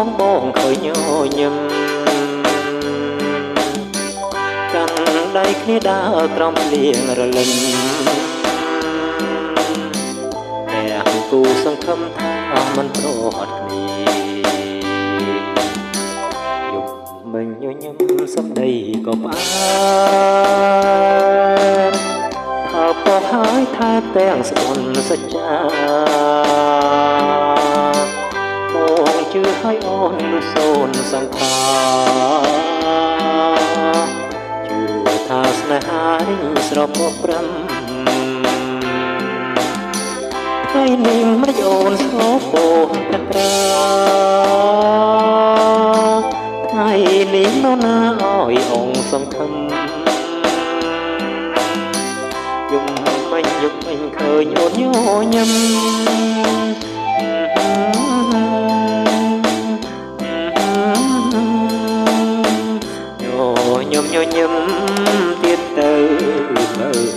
ងបងឃើញញញឹមកាន់ដៃគ្នាដើរក្រំភ្លៀងរលឹមអ្នកគូសង្ឃឹមថាមិនប្រត់គ្នាយប់មិញញញឹមសំដីក៏ផ្អើលថាពោះហើយថែទាំងស្បន់សច្ចាបងជឿឲ្យអូនលុះសូនសង្ខាជឿថាស្នេហារិញស្រពព្រំថ្ងៃនេះមិនអូនស្គបពោះកត្រាថ្ងៃនេះនរណាឲ្យអង្គសង្ឃឹមយំមិញឃើញអូនញញឹមញញឹមទៀតទៅមើល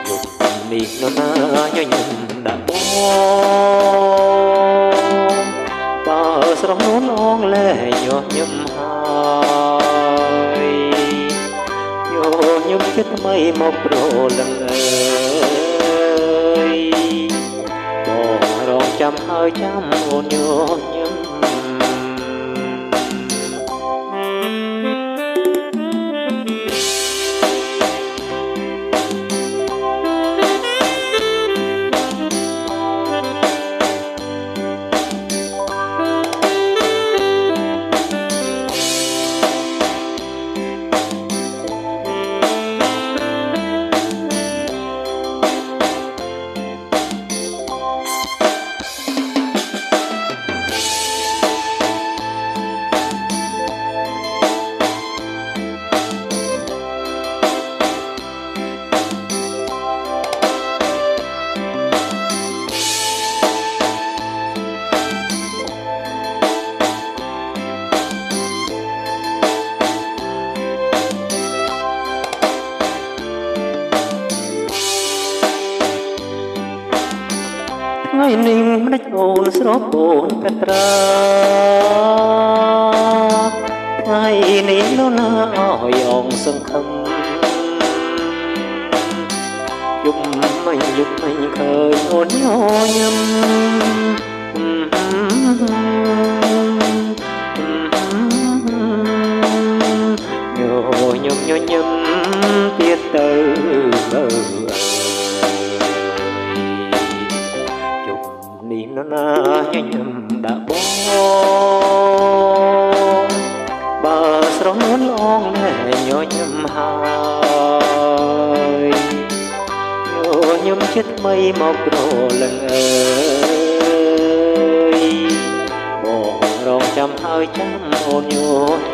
យប់នេះនរណាញញឹមដាក់បងបើស្រស់នួនអងលែញញឹមហើយញញឹមចិត្តថ្មីមកប្រលឹងអើយបងរងចាំហើយចាំអូនញញឹមថ្ងៃនេះមិនដេចអូនស្រពូនកត្រាថ្ងៃនេះនរណាឲ្យអង្គសង្ឃឹមយប់មិញឃើញអូនញញឹមញញឹមទៀតទៅមើលនេះនរណាញញឹមដាក់បងបើស្រស់នួនអងណែញញឹមហើយញញឹមចិត្តថ្មីមកប្រលឹងអើយបងរងចាំហើយចាំអូនញ